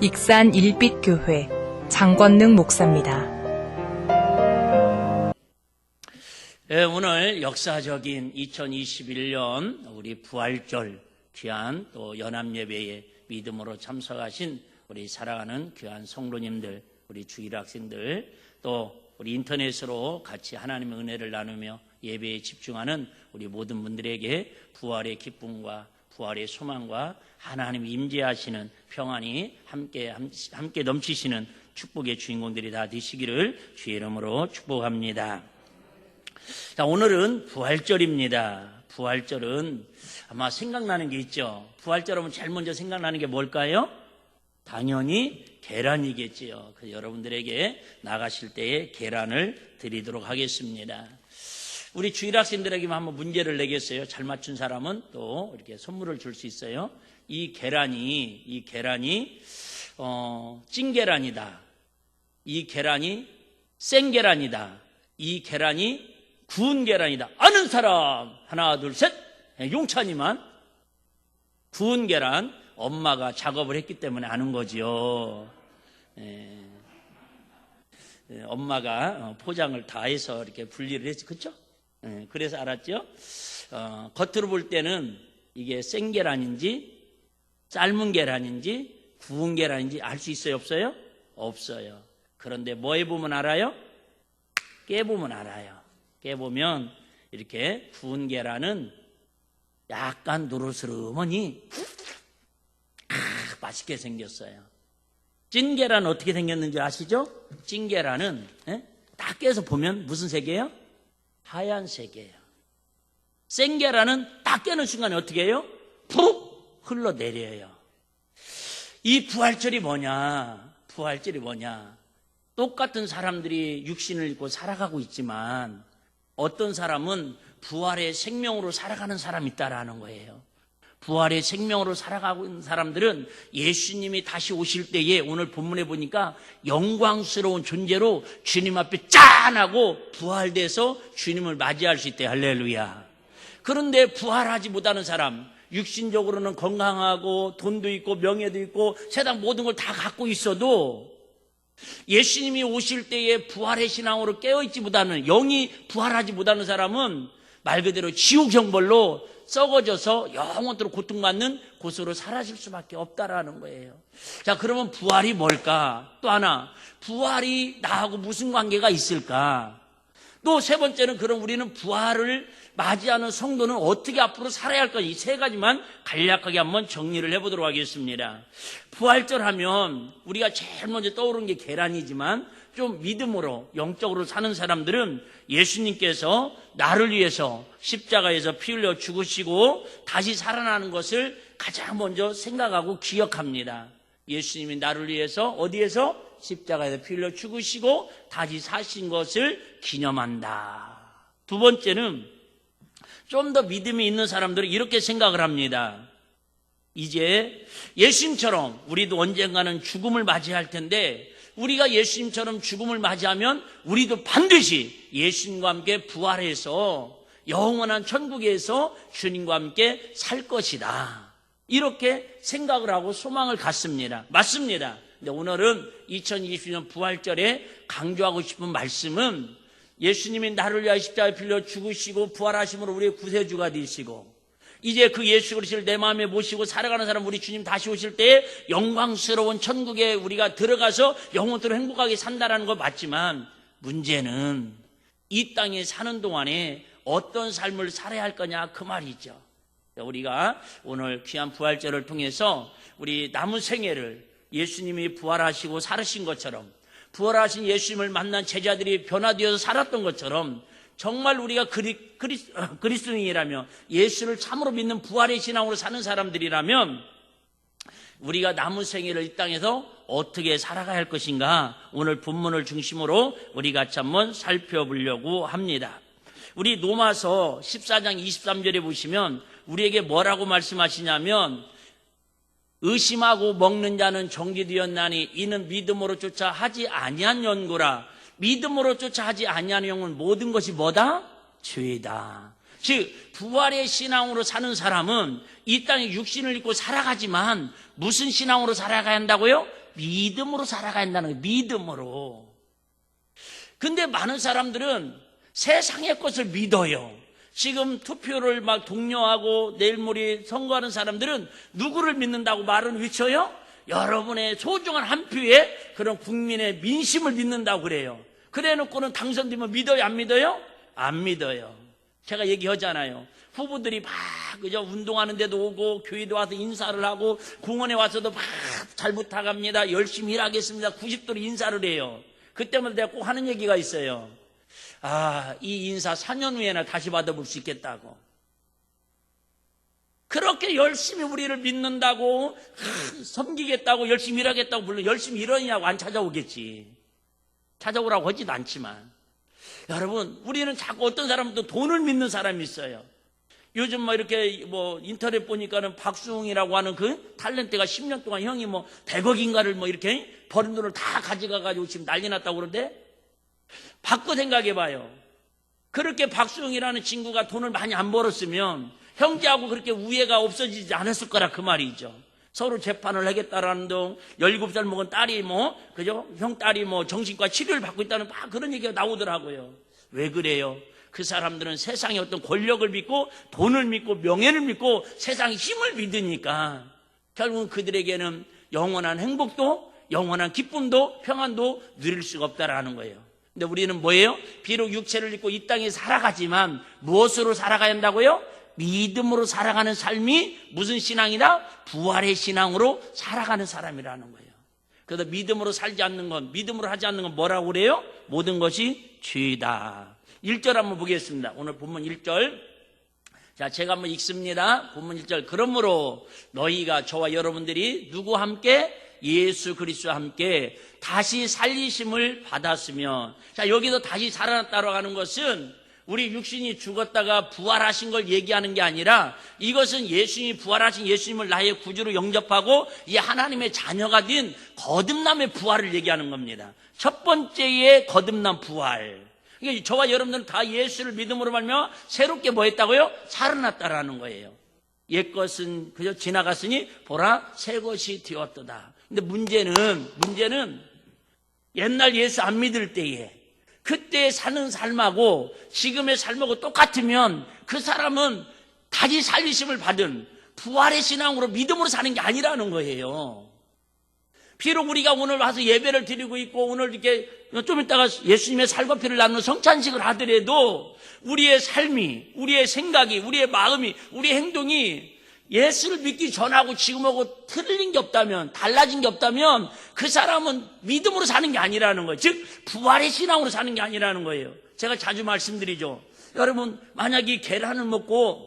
익산 일빛교회 장권능 목사입니다. 오늘 역사적인 2021년 우리 부활절 귀한 또 연합예배에 믿음으로 참석하신 우리 사랑하는 귀한 성도님들, 우리 주일 학생들, 또 우리 인터넷으로 같이 하나님의 은혜를 나누며 예배에 집중하는 우리 모든 분들에게 부활의 기쁨과 부활의 소망과 하나님 임재하시는 평안이 함께 넘치시는 축복의 주인공들이 다 되시기를 주의 이름으로 축복합니다. 자, 오늘은 부활절입니다. 부활절은 아마 생각나는 게 있죠. 부활절 하면 제일 먼저 생각나는 게 뭘까요? 당연히 계란이겠지요. 그래서 여러분들에게 나가실 때에 계란을 드리도록 하겠습니다. 우리 주일 학생들에게만 한번 문제를 내겠어요. 잘 맞춘 사람은 또 이렇게 선물을 줄 수 있어요. 이 계란이 찐 계란이다. 이 계란이 생 계란이다. 이 계란이 구운 계란이다. 아는 사람 하나 둘 셋. 용찬이만 구운 계란 엄마가 작업을 했기 때문에 아는 거지요. 엄마가 포장을 다 해서 이렇게 분리를 했지, 그렇죠? 그래서 알았죠? 겉으로 볼 때는 이게 생 계란인지 삶은 계란인지 구운 계란인지 알 수 있어요, 없어요? 없어요. 그런데 뭐에 보면 알아요? 깨보면 알아요. 깨보면 이렇게 구운 계란은 약간 노릇스름하니 맛있게 생겼어요. 찐 계란은 어떻게 생겼는지 아시죠? 찐 계란은 딱 깨서 보면 무슨 색이에요? 하얀색이에요. 생 계란은 딱 깨는 순간에 어떻게 해요? 푹 흘러내려요. 이 부활절이 뭐냐? 부활절이 뭐냐? 똑같은 사람들이 육신을 입고 살아가고 있지만 어떤 사람은 부활의 생명으로 살아가는 사람이 있다라는 거예요. 부활의 생명으로 살아가고 있는 사람들은 예수님이 다시 오실 때에 오늘 본문에 보니까 영광스러운 존재로 주님 앞에 짠하고 부활돼서 주님을 맞이할 수 있대요. 할렐루야. 그런데 부활하지 못하는 사람, 육신적으로는 건강하고 돈도 있고 명예도 있고 세상 모든 걸 다 갖고 있어도 예수님이 오실 때에 부활의 신앙으로 깨어있지 못하는, 영이 부활하지 못하는 사람은 말 그대로 지옥 형벌로 썩어져서 영원토록 고통받는 곳으로 사라질 수밖에 없다라는 거예요. 자, 그러면 부활이 뭘까? 또 하나, 부활이 나하고 무슨 관계가 있을까? 또 세 번째는 그럼 우리는 부활을 맞이하는 성도는 어떻게 앞으로 살아야 할까? 이 세 가지만 간략하게 한번 정리를 해보도록 하겠습니다. 부활절 하면 우리가 제일 먼저 떠오르는 게 계란이지만 좀 믿음으로 영적으로 사는 사람들은 예수님께서 나를 위해서 십자가에서 피 흘려 죽으시고 다시 살아나는 것을 가장 먼저 생각하고 기억합니다. 예수님이 나를 위해서 어디에서? 십자가에서 피 흘려 죽으시고 다시 사신 것을 기념한다. 두 번째는 좀 더 믿음이 있는 사람들은 이렇게 생각을 합니다. 이제 예수님처럼 우리도 언젠가는 죽음을 맞이할 텐데 우리가 예수님처럼 죽음을 맞이하면 우리도 반드시 예수님과 함께 부활해서 영원한 천국에서 주님과 함께 살 것이다. 이렇게 생각을 하고 소망을 갖습니다. 맞습니다. 근데 오늘은 2020년 부활절에 강조하고 싶은 말씀은 예수님이 나를 위하여 십자가에 빌려 죽으시고 부활하심으로 우리의 구세주가 되시고 이제 그 예수 그리스도를 내 마음에 모시고 살아가는 사람 우리 주님 다시 오실 때에 영광스러운 천국에 우리가 들어가서 영원토록 행복하게 산다라는 거 맞지만 문제는 이 땅에 사는 동안에 어떤 삶을 살아야 할 거냐 그 말이죠. 우리가 오늘 귀한 부활절을 통해서 우리 남은 생애를 예수님이 부활하시고 살으신 것처럼 부활하신 예수님을 만난 제자들이 변화되어서 살았던 것처럼 정말 우리가 그리스도인이라면 예수를 참으로 믿는 부활의 신앙으로 사는 사람들이라면 우리가 남은 생애를 이 땅에서 어떻게 살아가야 할 것인가 오늘 본문을 중심으로 우리 같이 한번 살펴보려고 합니다. 우리 로마서 14장 23절에 보시면 우리에게 뭐라고 말씀하시냐면 의심하고 먹는 자는 정죄되었나니 이는 믿음으로 쫓아 하지 아니한 연고라. 믿음으로 쫓아 하지 아니한 영은 모든 것이 뭐다? 죄다. 즉 부활의 신앙으로 사는 사람은 이 땅에 육신을 입고 살아가지만 무슨 신앙으로 살아가야 한다고요? 믿음으로 살아가야 한다는 거예요. 믿음으로. 근데 많은 사람들은 세상의 것을 믿어요. 지금 투표를 막 독려하고 내일 모레 선거하는 사람들은 누구를 믿는다고 말은 외쳐요? 여러분의 소중한 한 표에 그런 국민의 민심을 믿는다고 그래요. 그래 놓고는 당선되면 믿어요, 안 믿어요? 안 믿어요. 제가 얘기하잖아요. 후보들이 막 그저 운동하는데도 오고 교회도 와서 인사를 하고 공원에 와서도 막 잘 부탁합니다. 열심히 일하겠습니다. 90도로 인사를 해요. 그때마다 내가 꼭 하는 얘기가 있어요. 아, 이 인사 4년 후에나 다시 받아볼 수 있겠다고. 그렇게 열심히 우리를 믿는다고, 섬기겠다고, 열심히 일하겠다고, 물론 열심히 일하냐고 안 찾아오겠지. 찾아오라고 하지도 않지만. 여러분, 우리는 자꾸 어떤 사람도 돈을 믿는 사람이 있어요. 요즘 뭐 이렇게 뭐 인터넷 보니까는 박수웅이라고 하는 그 탤런트가 10년 동안 형이 뭐 100억인가를 뭐 이렇게 버린 돈을 다 가져가가지고 지금 난리 났다고 그러는데, 바꿔 생각해봐요. 그렇게 박수웅이라는 친구가 돈을 많이 안 벌었으면 형제하고 그렇게 우애가 없어지지 않았을 거라 그 말이죠. 서로 재판을 하겠다라는 등 17살 먹은 딸이 뭐 그죠? 형 딸이 뭐 정신과 치료를 받고 있다는 막 그런 얘기가 나오더라고요. 왜 그래요? 그 사람들은 세상의 어떤 권력을 믿고 돈을 믿고 명예를 믿고 세상의 힘을 믿으니까 결국은 그들에게는 영원한 행복도 영원한 기쁨도 평안도 누릴 수가 없다라는 거예요. 근데 우리는 뭐예요? 비록 육체를 입고 이 땅에 살아가지만 무엇으로 살아가야 한다고요? 믿음으로 살아가는 삶이 무슨 신앙이다? 부활의 신앙으로 살아가는 사람이라는 거예요. 그래서 믿음으로 살지 않는 건, 믿음으로 하지 않는 건 뭐라고 그래요? 모든 것이 죄다. 1절 한번 보겠습니다. 오늘 본문 1절. 자, 제가 한번 읽습니다. 본문 1절. 그러므로 너희가, 저와 여러분들이 누구와 함께? 예수 그리스도와 함께 다시 살리심을 받았으며, 자, 여기서 다시 살아났다고 하는 것은 우리 육신이 죽었다가 부활하신 걸 얘기하는 게 아니라, 이것은 예수님이 부활하신 예수님을 나의 구주로 영접하고 이 하나님의 자녀가 된 거듭남의 부활을 얘기하는 겁니다. 첫 번째의 거듭남 부활. 그러니까 저와 여러분들은 다 예수를 믿음으로 말미암아 새롭게 뭐 했다고요? 살아났다라는 거예요. 옛것은 그저 지나갔으니 보라 새 것이 되었도다. 근데 문제는 옛날 예수 안 믿을 때에 그때 사는 삶하고 지금의 삶하고 똑같으면 그 사람은 다시 살리심을 받은 부활의 신앙으로 믿음으로 사는 게 아니라는 거예요. 비록 우리가 오늘 와서 예배를 드리고 있고 오늘 이렇게 좀 이따가 예수님의 살과 피를 나누는 성찬식을 하더라도 우리의 삶이, 우리의 생각이, 우리의 마음이, 우리의 행동이 예수를 믿기 전하고 지금하고 틀린 게 없다면, 달라진 게 없다면 그 사람은 믿음으로 사는 게 아니라는 거예요. 즉 부활의 신앙으로 사는 게 아니라는 거예요. 제가 자주 말씀드리죠. 여러분, 만약에 계란을 먹고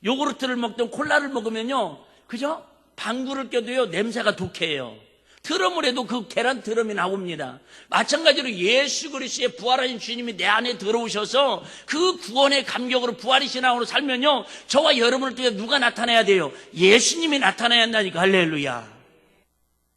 요구르트를 먹든 콜라를 먹으면요, 그죠? 방구를 껴도요 냄새가 독해요. 드럼을 해도 그 계란 드럼이 나옵니다. 마찬가지로 예수 그리스도의 부활하신 주님이 내 안에 들어오셔서 그 구원의 감격으로 부활의 신앙으로 살면요, 저와 여러분을 통해 누가 나타나야 돼요? 예수님이 나타나야 한다니까. 할렐루야.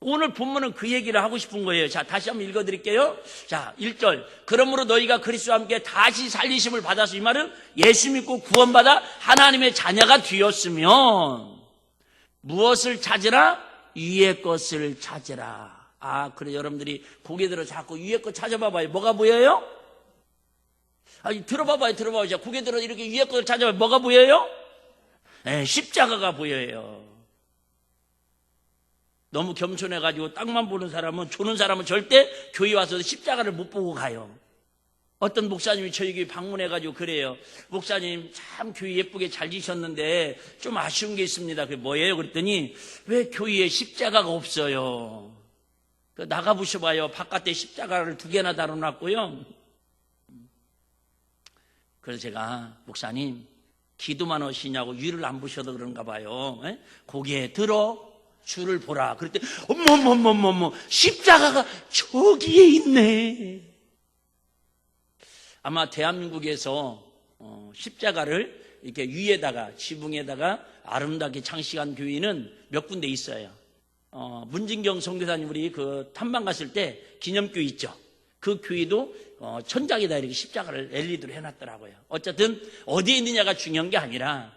오늘 본문은 그 얘기를 하고 싶은 거예요. 자, 다시 한번 읽어드릴게요. 자, 1절. 그러므로 너희가 그리스도와 함께 다시 살리심을 받아서, 이 말은 예수 믿고 구원받아 하나님의 자녀가 되었으면 무엇을 찾으라? 위의 것을 찾으라. 아, 그래, 여러분들이 고개 들어 자꾸 위의 것 찾아봐봐요. 뭐가 보여요? 아니, 들어봐봐요. 자, 고개 들어 이렇게 위의 것을 찾아봐요. 뭐가 보여요? 네, 십자가가 보여요. 너무 겸손해가지고 땅만 보는 사람은, 조는 사람은 절대 교회 와서 십자가를 못 보고 가요. 어떤 목사님이 저희 교회 방문해가지고 그래요. 목사님 참 교회 예쁘게 잘 지셨는데 좀 아쉬운 게 있습니다. 그게 뭐예요? 그랬더니 왜 교회에 십자가가 없어요? 나가보셔봐요. 바깥에 십자가를 2개나 달아놨고요. 그래서 제가 목사님 기도만 하시냐고 위를 안 보셔도 그런가 봐요. 고개 들어 주를 보라. 그랬더니 어머머머머머 십자가가 저기에 있네. 아마 대한민국에서 십자가를 이렇게 위에다가 지붕에다가 아름답게 장식한 교회는 몇 군데 있어요. 문진경 선교사님 우리 그 탐방 갔을 때 기념교회 있죠. 그 교회도 천장에다 이렇게 십자가를 LED로 해놨더라고요. 어쨌든 어디에 있느냐가 중요한 게 아니라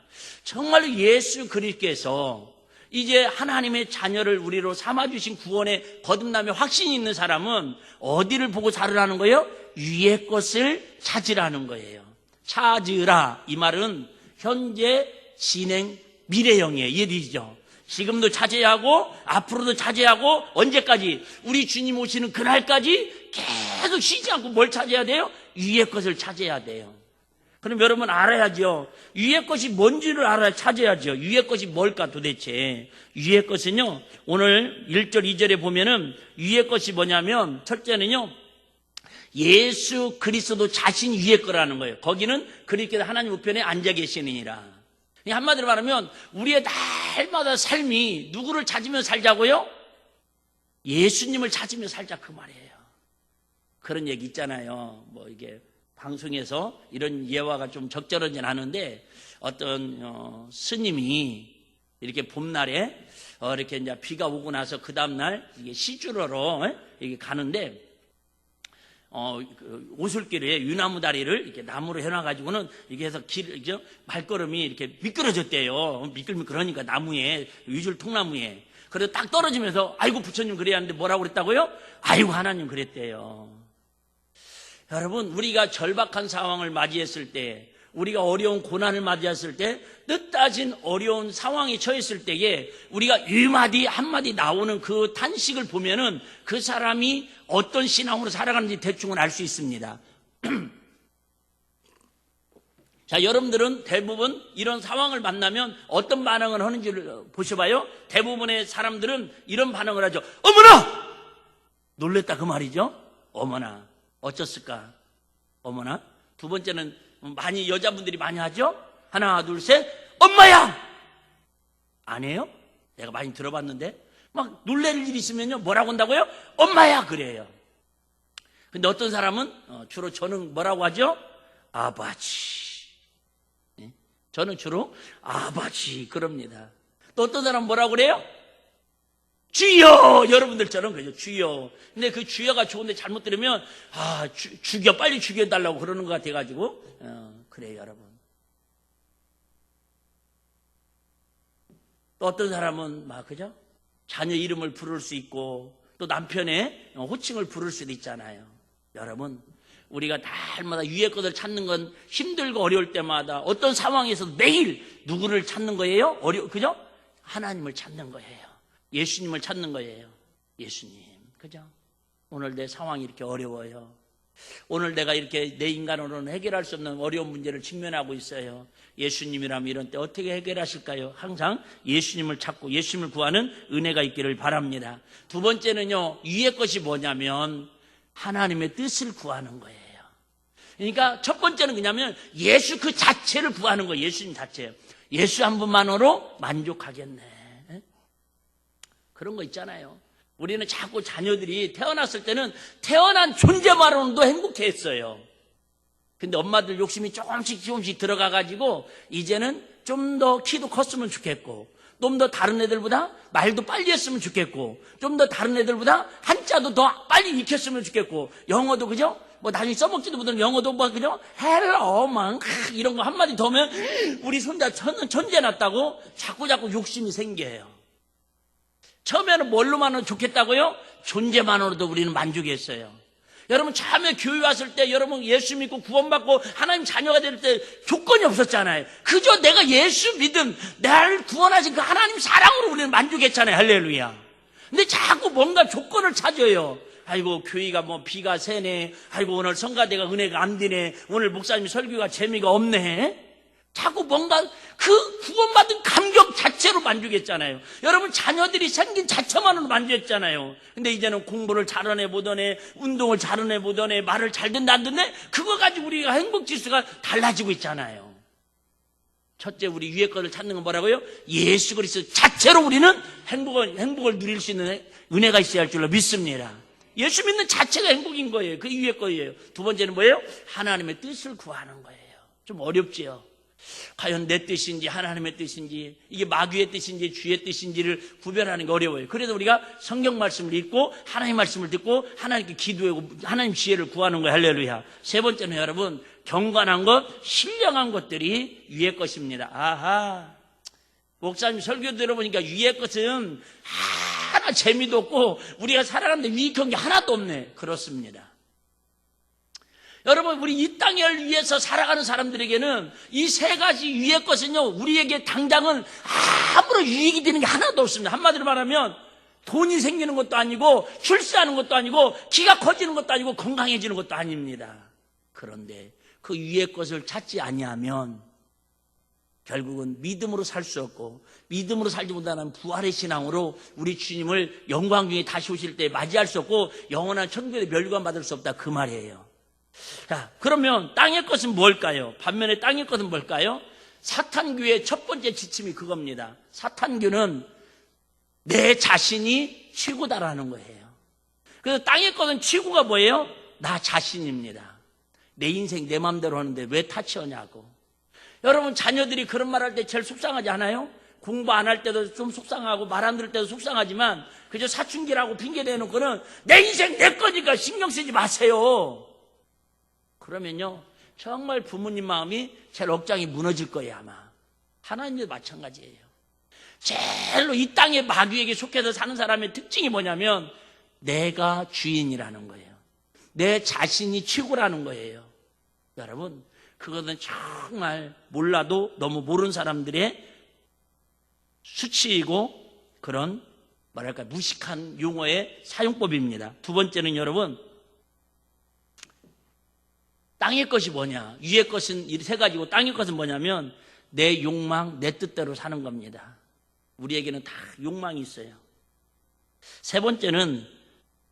정말로 예수 그리스도께서 이제 하나님의 자녀를 우리로 삼아주신 구원의 거듭남의 확신이 있는 사람은 어디를 보고 살으라는 거예요? 위의 것을 찾으라는 거예요. 찾으라, 이 말은 현재, 진행, 미래형이에요. 이해되시죠? 지금도 찾아야 하고 앞으로도 찾아야 하고 언제까지? 우리 주님 오시는 그날까지 계속 쉬지 않고 뭘 찾아야 돼요? 위의 것을 찾아야 돼요. 그럼 여러분 알아야죠. 위의 것이 뭔지를 알아야 찾아야죠. 위의 것이 뭘까 도대체. 위의 것은요, 오늘 1절 2절에 보면은 위의 것이 뭐냐면 첫째는요, 예수 그리스도 자신 위의 거라는 거예요. 거기는 그리스도께서 하나님 우편에 앉아 계시느니라. 한마디로 말하면 우리의 날마다 삶이 누구를 찾으며 살자고요? 예수님을 찾으며 살자, 그 말이에요. 그런 얘기 있잖아요. 뭐 이게 방송에서 이런 예화가 좀 적절하진 않은데 어떤 스님이 이렇게 봄날에 이렇게 이제 비가 오고 나서 그 다음날 이게 시주러로 이렇게 가는데 그 오솔길에 유나무 다리를 이렇게 나무로 해놔가지고는 이렇게 해서 발걸음이 이렇게 미끄러졌대요. 미끌미끌하니까 나무에, 위줄 통나무에. 그래서 딱 떨어지면서 아이고 부처님 그래야 하는데 뭐라고 그랬다고요? 아이고 하나님 그랬대요. 여러분, 우리가 절박한 상황을 맞이했을 때, 우리가 어려운 고난을 맞이했을 때, 뜻따진 어려운 상황에 처했을 때에 우리가 일마디 한마디 나오는 그 탄식을 보면은 그 사람이 어떤 신앙으로 살아가는지 대충은 알 수 있습니다. 자, 여러분들은 대부분 이런 상황을 만나면 어떤 반응을 하는지를 보셔봐요. 대부분의 사람들은 이런 반응을 하죠. 어머나! 놀랬다 그 말이죠. 어머나. 어쩌을까? 어머나. 두 번째는 많이 여자분들이 많이 하죠. 하나 둘 셋. 엄마야. 안 해요? 내가 많이 들어봤는데 막 놀랄 일이 있으면요 뭐라고 한다고요? 엄마야 그래요. 근데 어떤 사람은 주로 저는 뭐라고 하죠? 아버지. 저는 주로 아버지 그럽니다. 또 어떤 사람은 뭐라고 그래요? 주여! 여러분들처럼 그죠? 주여. 근데 그 주여가 좋은데 잘못 들으면, 죽여, 빨리 죽여달라고 그러는 것 같아가지고, 그래요, 여러분. 또 어떤 사람은, 그죠? 자녀 이름을 부를 수 있고, 또 남편의 호칭을 부를 수도 있잖아요. 여러분, 우리가 날마다 위의 것을 찾는 건 힘들고 어려울 때마다 어떤 상황에서도 매일 누구를 찾는 거예요? 그죠? 하나님을 찾는 거예요. 예수님을 찾는 거예요. 예수님. 그죠? 오늘 내 상황이 이렇게 어려워요. 오늘 내가 이렇게 내 인간으로는 해결할 수 없는 어려운 문제를 직면하고 있어요. 예수님이라면 이런 때 어떻게 해결하실까요? 항상 예수님을 찾고 예수님을 구하는 은혜가 있기를 바랍니다. 두 번째는요, 위의 것이 뭐냐면 하나님의 뜻을 구하는 거예요. 그러니까 첫 번째는 뭐냐면 예수 그 자체를 구하는 거예요. 예수님 자체. 예수 한 분만으로 만족하겠네. 그런 거 있잖아요. 우리는 자꾸 자녀들이 태어났을 때는 태어난 존재만으로도 행복했어요. 근데 엄마들 욕심이 조금씩 들어가가지고 이제는 좀 더 키도 컸으면 좋겠고, 좀 더 다른 애들보다 말도 빨리 했으면 좋겠고, 좀 더 다른 애들보다 한자도 더 빨리 익혔으면 좋겠고, 영어도 그죠? 뭐 나중에 써먹지도 못하는 영어도 그죠? 헬로 망 이런 거 한마디 더 하면 우리 손자 천재 났다고 자꾸 욕심이 생겨요. 처음에는 뭘로만은 좋겠다고요? 존재만으로도 우리는 만족했어요. 여러분 처음에 교회 왔을 때 여러분 예수 믿고 구원받고 하나님 자녀가 될 때 조건이 없었잖아요. 그저 내가 예수 믿음, 나를 구원하신 그 하나님 사랑으로 우리는 만족했잖아요. 할렐루야. 근데 자꾸 뭔가 조건을 찾아요. 아이고 교회가 뭐 비가 새네, 아이고 오늘 성가대가 은혜가 안 되네, 오늘 목사님 설교가 재미가 없네. 자꾸 뭔가 그 구원받은 감격 자체로 만족했잖아요. 여러분 자녀들이 생긴 자체만으로 만족했잖아요. 근데 이제는 공부를 잘하네 보더네, 운동을 잘하네 보더네, 말을 잘 듣네 안 듣네, 그거 가지고 우리가 행복지수가 달라지고 있잖아요. 첫째, 우리 위의 것을 찾는 건 뭐라고요? 예수 그리스도 자체로 우리는 행복을 누릴 수 있는 은혜가 있어야 할 줄로 믿습니다. 예수 믿는 자체가 행복인 거예요. 그 위의 거예요. 두 번째는 뭐예요? 하나님의 뜻을 구하는 거예요. 좀 어렵지요. 과연 내 뜻인지 하나님의 뜻인지, 이게 마귀의 뜻인지 주의 뜻인지를 구별하는 게 어려워요. 그래서 우리가 성경 말씀을 읽고 하나님 말씀을 듣고 하나님께 기도하고 하나님 지혜를 구하는 거예요. 할렐루야. 세 번째는 여러분, 경건한 것, 신령한 것들이 위의 것입니다. 아하, 목사님 설교 들어보니까 위의 것은 하나 재미도 없고 우리가 살아가는데 유익한 게 하나도 없네. 그렇습니다. 여러분, 우리 이 땅을 위해서 살아가는 사람들에게는 이 세 가지 위의 것은요, 우리에게 당장은 아무런 유익이 되는 게 하나도 없습니다. 한마디로 말하면 돈이 생기는 것도 아니고 출세하는 것도 아니고 키가 커지는 것도 아니고 건강해지는 것도 아닙니다. 그런데 그 위의 것을 찾지 아니하면 결국은 믿음으로 살 수 없고, 믿음으로 살지 못하는 부활의 신앙으로 우리 주님을 영광 중에 다시 오실 때 맞이할 수 없고 영원한 천국에 멸관받을 수 없다, 그 말이에요. 자, 그러면 땅의 것은 뭘까요? 반면에 땅의 것은 뭘까요? 사탄교의 첫 번째 지침이 그겁니다. 사탄교는 내 자신이 최고다라는 거예요. 그래서 땅의 것은 최고가 뭐예요? 나 자신입니다. 내 인생 내 마음대로 하는데 왜 타치하냐고. 여러분, 자녀들이 그런 말할 때 제일 속상하지 않아요? 공부 안 할 때도 좀 속상하고 말 안 들을 때도 속상하지만 그저 사춘기라고 핑계 대놓고는 내 인생 내 거니까 신경 쓰지 마세요. 그러면요, 정말 부모님 마음이 제일 억장이 무너질 거예요, 아마. 하나님도 마찬가지예요. 제일로 이 땅의 마귀에게 속해서 사는 사람의 특징이 뭐냐면 내가 주인이라는 거예요. 내 자신이 최고라는 거예요. 여러분, 그것은 정말 몰라도 너무 모르는 사람들의 수치이고 그런 뭐랄까 무식한 용어의 사용법입니다. 두 번째는 여러분, 땅의 것이 뭐냐? 위의 것은 이 세 가지고 땅의 것은 뭐냐면 내 욕망, 내 뜻대로 사는 겁니다. 우리에게는 다 욕망이 있어요. 세 번째는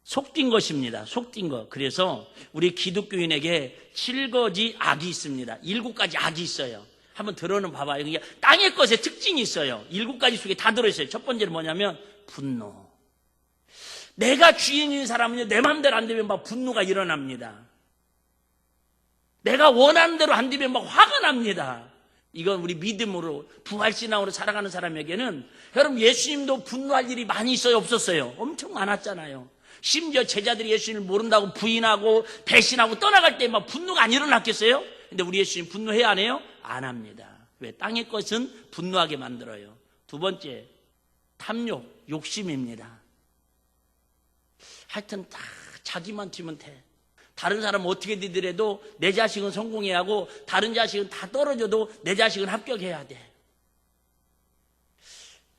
속된 것입니다. 속된 것. 그래서 우리 기독교인에게 7가지 악이 있습니다. 7가지 악이 있어요. 한번 들어는 봐봐요. 그러니까 땅의 것의 특징이 있어요. 7가지 속에 다 들어있어요. 첫 번째는 뭐냐면 분노. 내가 주인인 사람은요, 내 마음대로 안 되면 막 분노가 일어납니다. 내가 원하는 대로 안 되면 막 화가 납니다. 이건 우리 믿음으로 부활신앙으로 살아가는 사람에게는, 여러분, 예수님도 분노할 일이 많이 있어요, 없었어요? 엄청 많았잖아요. 심지어 제자들이 예수님을 모른다고 부인하고 배신하고 떠나갈 때 막 분노가 안 일어났겠어요? 근데 우리 예수님 분노해야 안 해요? 안 합니다. 왜? 땅의 것은 분노하게 만들어요. 두 번째, 탐욕, 욕심입니다. 하여튼 다 자기만 튀면 돼. 다른 사람은 어떻게 되더라도 내 자식은 성공해야 하고 다른 자식은 다 떨어져도 내 자식은 합격해야 돼.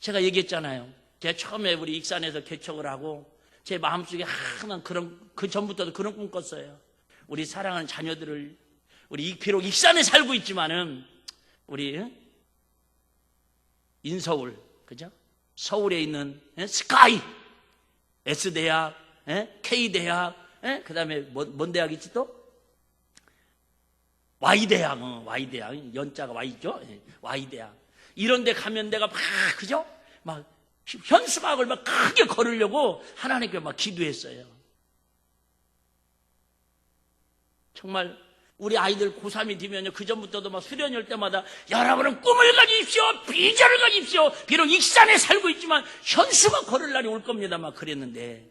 제가 얘기했잖아요. 제가 처음에 우리 익산에서 개척을 하고 제 마음속에 항상 그 전부터도 그런 꿈 꿨어요. 우리 사랑하는 자녀들을, 우리 비록 익산에 살고 있지만은 우리 인서울, 그죠? 서울에 있는 스카이, S대학, K대학, 그 다음에 뭔 대학 있지 또? Y대학, Y대학, 연자가 Y죠? Y대학. 이런 데 가면 내가 막, 그죠? 막, 현수막을 막 크게 걸으려고 하나님께 막 기도했어요. 정말, 우리 아이들 고3이 되면요, 그 전부터도 막 수련회 올 때마다 여러분은 꿈을 가지십시오, 비전을 가지십시오. 비록 익산에 살고 있지만 현수막 걸을 날이 올 겁니다. 막 그랬는데,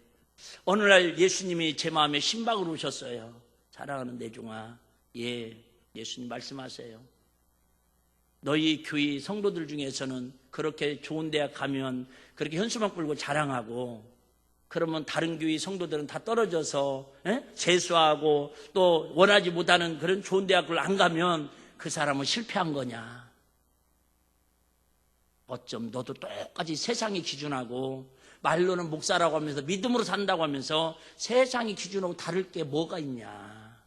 어느 날 예수님이 제 마음에 신박으로 오셨어요. 사랑하는 내종아, 예수님 말씀하세요. 너희 교회 성도들 중에서는 그렇게 좋은 대학 가면 그렇게 현수막 불고 자랑하고, 그러면 다른 교회 성도들은 다 떨어져서 재수하고 또 원하지 못하는 그런 좋은 대학을 안 가면 그 사람은 실패한 거냐? 어쩜 너도 똑같이 세상의 기준하고 말로는 목사라고 하면서 믿음으로 산다고 하면서 세상의 기준하고 다를 게 뭐가 있냐?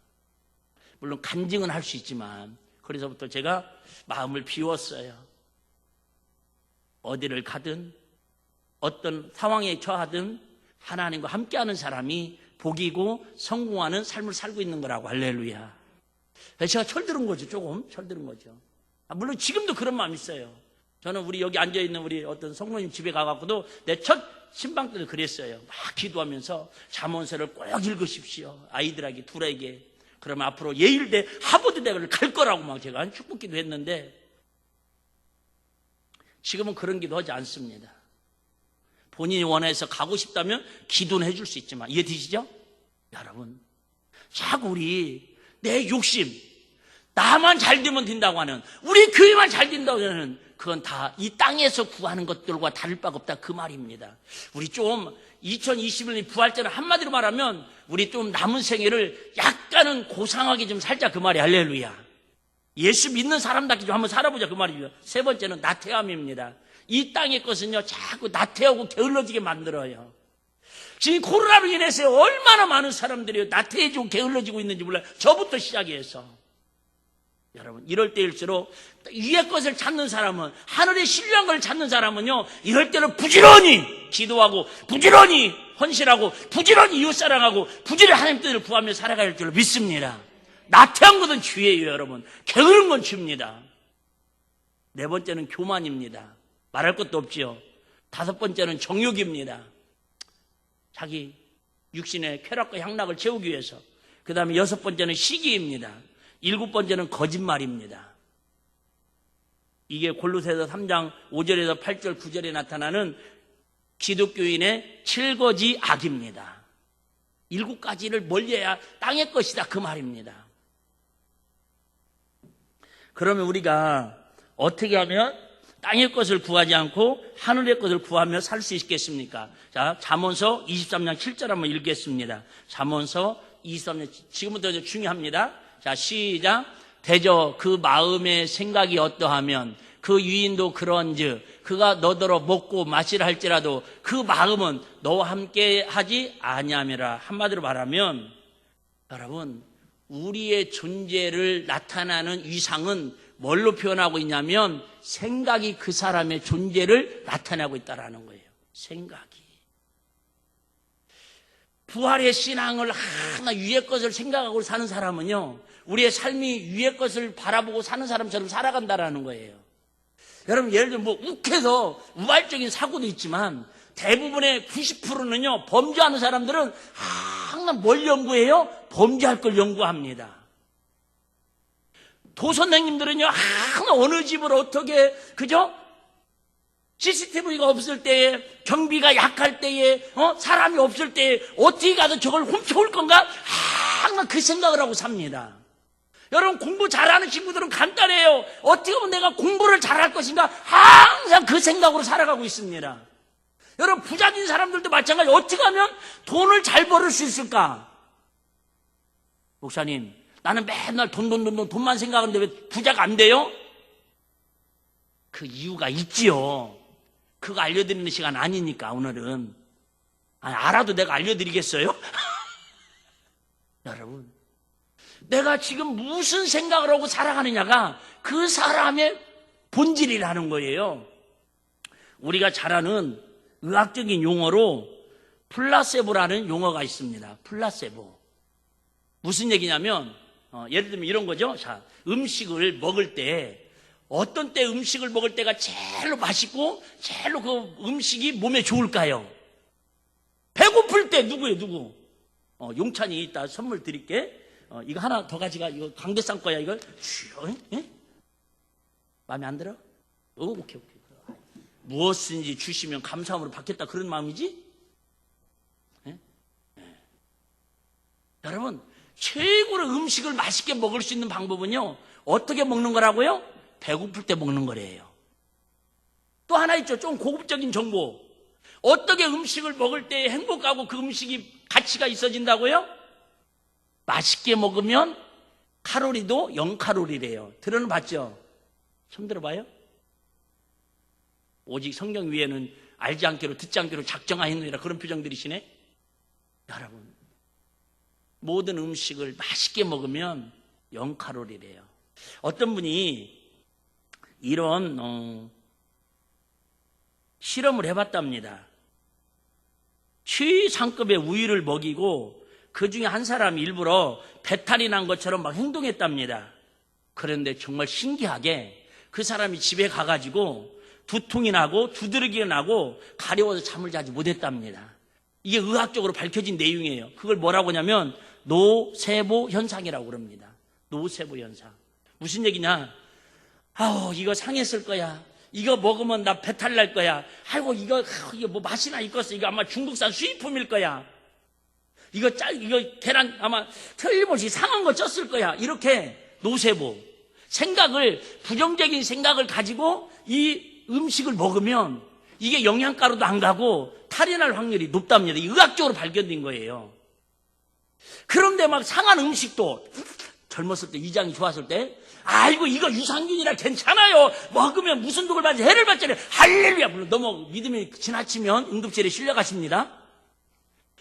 물론 간증은 할 수 있지만, 그래서부터 제가 마음을 비웠어요. 어디를 가든 어떤 상황에 처하든 하나님과 함께하는 사람이 복이고 성공하는 삶을 살고 있는 거라고. 할렐루야. 제가 철들은 거죠. 조금 철들은 거죠. 물론 지금도 그런 마음이 있어요. 저는 우리 여기 앉아있는 우리 어떤 성도님 집에 가갖고도 내 첫 신방 때도 그랬어요. 막 기도하면서 잠언서를 꼭 읽으십시오. 아이들에게, 둘에게. 그러면 앞으로 예일대, 하버드대를 갈 거라고 막 제가 축복기도 했는데, 지금은 그런 기도 하지 않습니다. 본인이 원해서 가고 싶다면 기도는 해줄 수 있지만, 이해되시죠? 여러분, 자꾸 우리 내 욕심, 나만 잘 되면 된다고 하는, 우리 교회만 잘 된다고 하는, 그건 다 이 땅에서 구하는 것들과 다를 바가 없다, 그 말입니다. 우리 좀 2021년 부활절을 한마디로 말하면 우리 좀 남은 생애를 약간은 고상하게 좀 살자, 그 말이. 할렐루야. 예수 믿는 사람답게 좀 한번 살아보자, 그 말이죠. 세 번째는 나태함입니다. 이 땅의 것은요 자꾸 나태하고 게을러지게 만들어요. 지금 코로나로 인해서 얼마나 많은 사람들이 나태해지고 게을러지고 있는지 몰라요. 저부터 시작해서. 여러분, 이럴 때일수록 위의 것을 찾는 사람은, 하늘의 신령한 걸 찾는 사람은요, 이럴 때는 부지런히 기도하고 부지런히 헌신하고 부지런히 이웃사랑하고 부지런히 하나님 뜻을 구하며 살아가야 할 줄로 믿습니다. 나태한 것은 주예요, 여러분. 게으른 건 주입니다. 네 번째는 교만입니다. 말할 것도 없지요. 다섯 번째는 정욕입니다. 자기 육신의 쾌락과 향락을 채우기 위해서. 그 다음에 여섯 번째는 시기입니다. 일곱 번째는 거짓말입니다. 이게 골로새서 3장 5절에서 8절 9절에 나타나는 기독교인의 7거지 악입니다. 일곱 가지를 멀리해야 땅의 것이다, 그 말입니다. 그러면 우리가 어떻게 하면 땅의 것을 구하지 않고 하늘의 것을 구하며 살 수 있겠습니까? 자, 잠언서 23장 7절 한번 읽겠습니다. 잠언서 23장, 지금부터 중요합니다. 자, 시작. 대저 그 마음의 생각이 어떠하면 그 유인도 그런즉 그가 너더러 먹고 마시라 할지라도 그 마음은 너와 함께 하지 아니함이라. 한마디로 말하면, 여러분, 우리의 존재를 나타나는 위상은 뭘로 표현하고 있냐면 생각이 그 사람의 존재를 나타내고 있다는 거예요. 생각이. 부활의 신앙을 하나 위의 것을 생각하고 사는 사람은요, 우리의 삶이 위의 것을 바라보고 사는 사람처럼 살아간다는 거예요. 여러분, 예를 들면 욱해서 우발적인 사고도 있지만 대부분의 90%는요 범죄하는 사람들은 항상 뭘 연구해요? 범죄할 걸 연구합니다. 도선생님들은요 항상 어느 집을 어떻게, 그죠? CCTV가 없을 때에, 경비가 약할 때에, 사람이 없을 때에 어떻게 가서 저걸 훔쳐올 건가? 항상 그 생각을 하고 삽니다. 여러분, 공부 잘하는 친구들은 간단해요. 어떻게 하면 내가 공부를 잘할 것인가? 항상 그 생각으로 살아가고 있습니다. 여러분, 부자인 사람들도 마찬가지. 어떻게 하면 돈을 잘 벌을 수 있을까? 목사님, 나는 맨날 돈만 생각하는데 왜 부자가 안 돼요? 그 이유가 있지요. 그거 알려드리는 시간 아니니까 오늘은. 아니, 알아도 내가 알려드리겠어요? 여러분, 내가 지금 무슨 생각을 하고 살아가느냐가 그 사람의 본질이라는 거예요. 우리가 잘 아는 의학적인 용어로 플라세보라는 용어가 있습니다. 플라세보. 무슨 얘기냐면, 예를 들면 이런 거죠. 자, 음식을 먹을 때 어떤 때 음식을 먹을 때가 제일로 맛있고 제일로 그 음식이 몸에 좋을까요? 배고플 때. 누구예요, 누구? 용찬이 이따 선물 드릴게. 이거 하나 더 가져가. 이거 강대상 거야, 이걸. 에? 마음에 안 들어? 오케이. 무엇인지 주시면 감사함으로 받겠다, 그런 마음이지? 에? 여러분, 최고로 음식을 맛있게 먹을 수 있는 방법은요, 어떻게 먹는 거라고요? 배고플 때 먹는 거래요. 또 하나 있죠. 좀 고급적인 정보. 어떻게 음식을 먹을 때 행복하고 그 음식이 가치가 있어진다고요? 맛있게 먹으면 칼로리도 0칼로리래요. 들어봤죠? 처음 들어봐요? 오직 성경 위에는 알지 않기로 듣지 않기로 작정하였느니라, 그런 표정들이시네. 여러분, 모든 음식을 맛있게 먹으면 0칼로리래요. 어떤 분이 이런 실험을 해봤답니다. 최상급의 우유를 먹이고 그 중에 한 사람이 일부러 배탈이 난 것처럼 막 행동했답니다. 그런데 정말 신기하게 그 사람이 집에 가가지고 두통이 나고 두드러기가 나고 가려워서 잠을 자지 못했답니다. 이게 의학적으로 밝혀진 내용이에요. 그걸 뭐라고 하냐면 노세보 현상이라고 그럽니다. 노세보 현상. 무슨 얘기냐? 아우, 이거 상했을 거야. 이거 먹으면 나 배탈 날 거야. 아이고, 이거 뭐 맛이나 있겠어. 이거 아마 중국산 수입품일 거야. 이거 계란 아마 틀림없이 상한 거 쪘을 거야. 이렇게 노세보. 생각을, 부정적인 생각을 가지고 이 음식을 먹으면 이게 영양가로도 안 가고 탈이 날 확률이 높답니다. 의학적으로 발견된 거예요. 그런데 막 상한 음식도 젊었을 때, 위장이 좋았을 때, 아이고 이거 유산균이라 괜찮아요. 먹으면 무슨 독을 받지, 해를 받잖아요. 할렐루야. 물론 너무 믿음이 지나치면 응급실에 실려가십니다.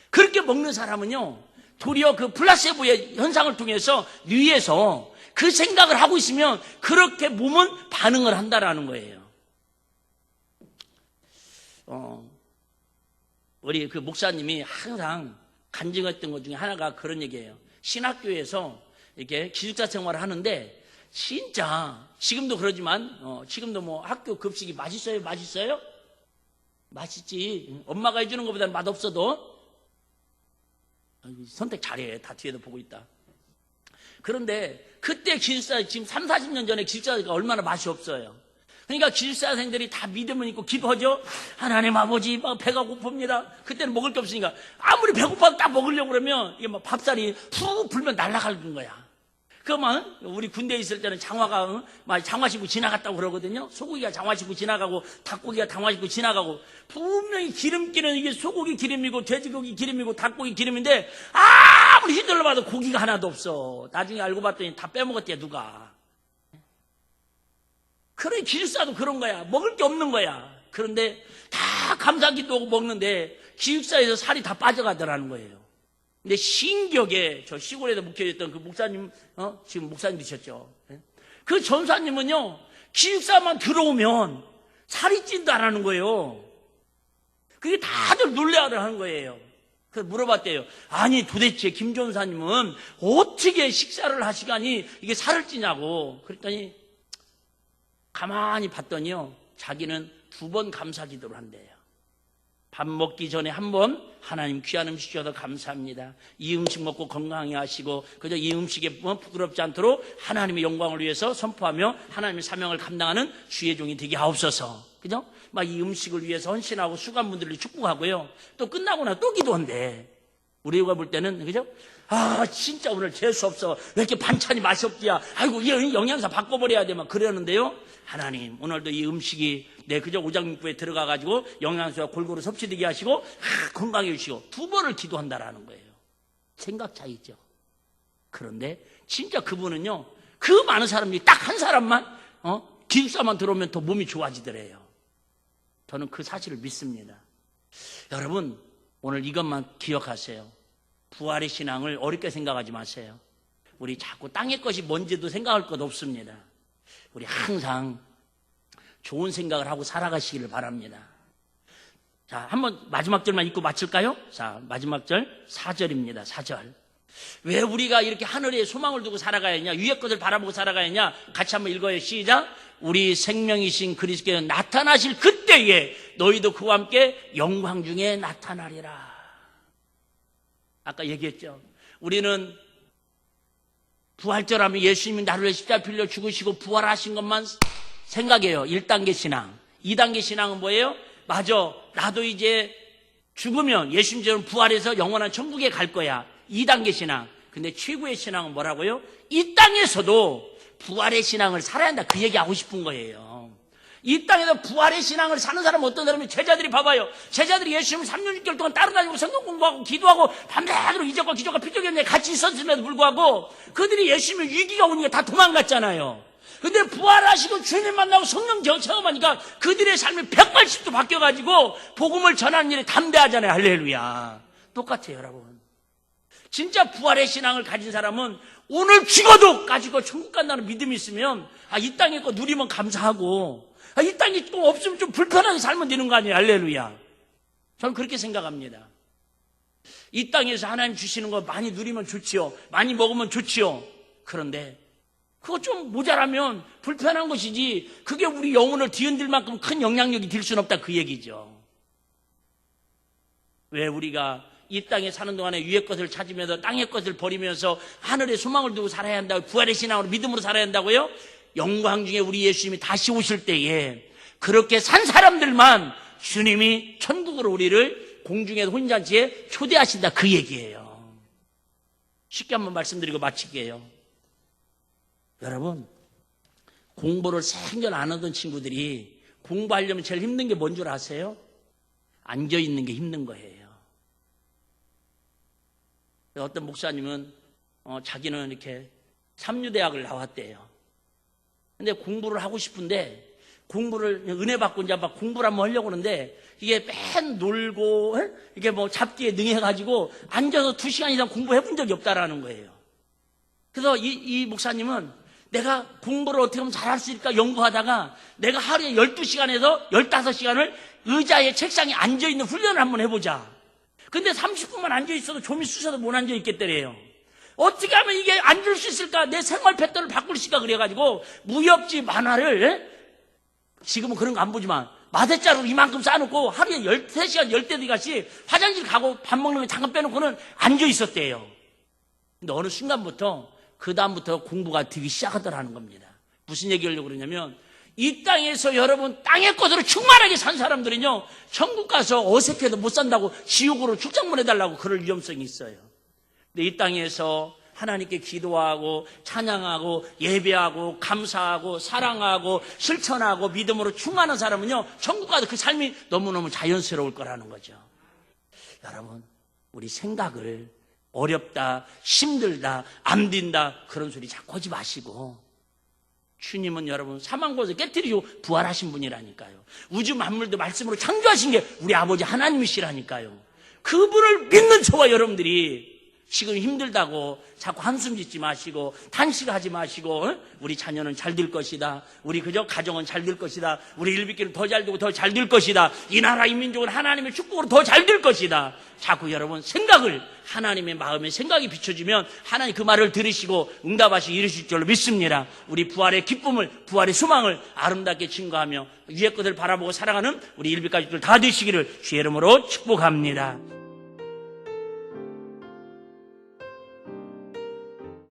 그렇게 먹는 사람은요, 도리어 그 플라세보의 현상을 통해서 뇌에서 그 생각을 하고 있으면 그렇게 몸은 반응을 한다라는 거예요. 우리 그 목사님이 항상 간증했던 것 중에 하나가 그런 얘기예요. 신학교에서 이렇게 기숙사 생활을 하는데 진짜 지금도 그러지만 지금도 뭐 학교 급식이 맛있어요? 맛있어요? 맛있지. 엄마가 해주는 것보다는 맛없어도 선택 잘해. 다 뒤에도 보고 있다. 그런데 그때 기숙사, 지금 3, 40년 전에 기숙사가 얼마나 맛이 없어요. 그러니까 기숙사생들이 다 믿음은 있고 기도하죠. 하나님 아버지, 막 배가 고픕니다. 그때는 먹을 게 없으니까 아무리 배고파도 딱 먹으려고 그러면 이게 막 밥살이 푹 불면 날아가는 거야. 그러면 우리 군대에 있을 때는 장화가 막 장화 신고 지나갔다고 그러거든요. 소고기가 장화 신고 지나가고 닭고기가 장화 신고 지나가고 분명히 기름기는 이게 소고기 기름이고 돼지고기 기름이고 닭고기 기름인데 아무리 휘둘러 봐도 고기가 하나도 없어. 나중에 알고 봤더니 다 빼먹었대 누가. 그래 기숙사도 그런 거야. 먹을 게 없는 거야. 그런데 다 감사기도 하고 먹는데 기숙사에서 살이 다 빠져가더라는 거예요. 근데 신격에 저 시골에서 묵혀졌던 그 목사님, 지금 목사님 되셨죠. 그 전사님은요, 기숙사만 들어오면 살이 찐다라는 거예요. 그게 다들 놀래하는 거예요. 그래서 물어봤대요. 아니 도대체 김 전사님은 어떻게 식사를 하시가니 이게 살을 찌냐고. 그랬더니 가만히 봤더니요, 자기는 2번 감사 기도를 한대요. 밥 먹기 전에 한 번 하나님 귀한 음식 주셔서 감사합니다. 이 음식 먹고 건강히 하시고 그저 이 음식에 부끄럽지 않도록 하나님의 영광을 위해서 선포하며 하나님의 사명을 감당하는 주의 종이 되게 하옵소서. 그죠? 막 이 음식을 위해서 헌신하고 수감분들을 축복하고요. 또 끝나고 나서 또 기도한대. 우리가 볼 때는 그죠? 아 진짜 오늘 재수 없어. 왜 이렇게 반찬이 맛이 없지야. 아이고 이 영양사 바꿔버려야 돼. 막 그러는데요. 하나님 오늘도 이 음식이 내 그저 오장육부에 들어가가지고 영양소가 골고루 섭취되게 하시고 건강해 주시고 2번을 기도한다라는 거예요. 생각 차이죠. 그런데 진짜 그분은요, 그 많은 사람들이 딱 한 사람만 기숙사만 들어오면 더 몸이 좋아지더래요. 저는 그 사실을 믿습니다. 여러분 오늘 이것만 기억하세요. 부활의 신앙을 어렵게 생각하지 마세요. 우리 자꾸 땅의 것이 뭔지도 생각할 것 없습니다. 우리 항상 좋은 생각을 하고 살아가시기를 바랍니다. 자, 한번 마지막 절만 읽고 마칠까요? 자, 마지막 절 4절입니다. 4절. 왜 우리가 이렇게 하늘에 소망을 두고 살아가야 하냐? 위의 것을 바라보고 살아가야 하냐? 같이 한번 읽어요. 시작. 우리 생명이신 그리스도께서 나타나실 그때에 너희도 그와 함께 영광 중에 나타나리라. 아까 얘기했죠. 우리는 부활절 하면 예수님이 나를 위해 십자가 빌려 죽으시고 부활하신 것만 생각해요. 1단계 신앙. 2단계 신앙은 뭐예요? 맞아. 나도 이제 죽으면 예수님처럼 부활해서 영원한 천국에 갈 거야. 2단계 신앙. 근데 최고의 신앙은 뭐라고요? 이 땅에서도 부활의 신앙을 살아야 한다. 그 얘기 하고 싶은 거예요. 이 땅에서 부활의 신앙을 사는 사람은 어떤 사람이 제자들이 봐봐요. 제자들이 예수님을 3년 6개월 동안 따라다니고 성경 공부하고 기도하고 밤새도록 이적과 기적과 표적이 없네 같이 있었음에도 불구하고 그들이 예수님의 위기가 오니까 다 도망갔잖아요. 근데 부활하시고 주님 만나고 성령 경험하니까 그들의 삶이 180도 바뀌어가지고 복음을 전하는 일에 담대하잖아요. 할렐루야. 똑같아요, 여러분. 진짜 부활의 신앙을 가진 사람은 오늘 죽어도 가지고 천국 간다는 믿음이 있으면 이 땅에 거 누리면 감사하고 이 땅에 좀 없으면 좀 불편하게 살면 되는 거 아니에요. 할렐루야. 저는 그렇게 생각합니다. 이 땅에서 하나님 주시는 거 많이 누리면 좋지요. 많이 먹으면 좋지요. 그런데 그거 좀 모자라면 불편한 것이지 그게 우리 영혼을 뒤흔들 만큼 큰 영향력이 될 수는 없다 그 얘기죠. 왜 우리가 이 땅에 사는 동안에 위의 것을 찾으면서 땅의 것을 버리면서 하늘에 소망을 두고 살아야 한다고 부활의 신앙으로 믿음으로 살아야 한다고요? 영광 중에 우리 예수님이 다시 오실 때에 그렇게 산 사람들만 주님이 천국으로 우리를 공중의 혼잔치에 초대하신다 그 얘기예요. 쉽게 한번 말씀드리고 마칠게요. 여러분, 공부를 생전 안 하던 친구들이 공부하려면 제일 힘든 게 뭔 줄 아세요? 앉아있는 게 힘든 거예요. 어떤 목사님은 자기는 이렇게 삼류대학을 나왔대요. 근데 공부를 하고 싶은데 공부를 은혜 받고 이제 막 공부를 한번 하려고 하는데 이게 맨 놀고 이게 뭐 잡기에 능해가지고 앉아서 2시간 이상 공부해 본 적이 없다라는 거예요. 그래서 이 목사님은 내가 공부를 어떻게 하면 잘할 수 있을까 연구하다가 내가 하루에 12시간에서 15시간을 의자에 책상에 앉아있는 훈련을 한번 해보자. 근데 30분만 앉아있어도 좀이 쑤셔도 못 앉아있겠더래요. 어떻게 하면 이게 앉을 수 있을까? 내 생활 패턴을 바꿀 수가 그래가지고 무협지 만화를 지금은 그런 거 안 보지만 마대자루 이만큼 쌓아놓고 하루에 13시간 10대뒤같이 화장실 가고 밥 먹는 거 잠깐 빼놓고는 앉아있었대요. 근데 어느 순간부터 그 다음부터 공부가 되기 시작하더라는 겁니다. 무슨 얘기하려고 그러냐면 이 땅에서 여러분 땅의 것으로 충만하게 산 사람들은요 천국 가서 어색해도 못 산다고 지옥으로 출장 보내달라고 그럴 위험성이 있어요. 근데 이 땅에서 하나님께 기도하고 찬양하고 예배하고 감사하고 사랑하고 실천하고 믿음으로 충만한 사람은요 천국 가서 그 삶이 너무너무 자연스러울 거라는 거죠. 여러분, 우리 생각을 어렵다, 힘들다, 안 된다 그런 소리 자꾸 하지 마시고 주님은 여러분 사망 곳을 깨뜨리고 부활하신 분이라니까요. 우주 만물도 말씀으로 창조하신 게 우리 아버지 하나님이시라니까요. 그분을 믿는 저와 여러분들이 지금 힘들다고 자꾸 한숨 짓지 마시고 탄식하지 마시고 우리 자녀는 잘 될 것이다. 우리 그저 가정은 잘 될 것이다. 우리 일비끼는 더 잘 되고 더 잘 될 것이다. 이 나라 이 민족은 하나님의 축복으로 더 잘 될 것이다. 자꾸 여러분 생각을 하나님의 마음에 생각이 비춰지면 하나님 그 말을 들으시고 응답하시 이루실 줄로 믿습니다. 우리 부활의 기쁨을 부활의 소망을 아름답게 증거하며 위의 것을 바라보고 살아가는 우리 일비가족들 다 되시기를 주의 이름으로 축복합니다.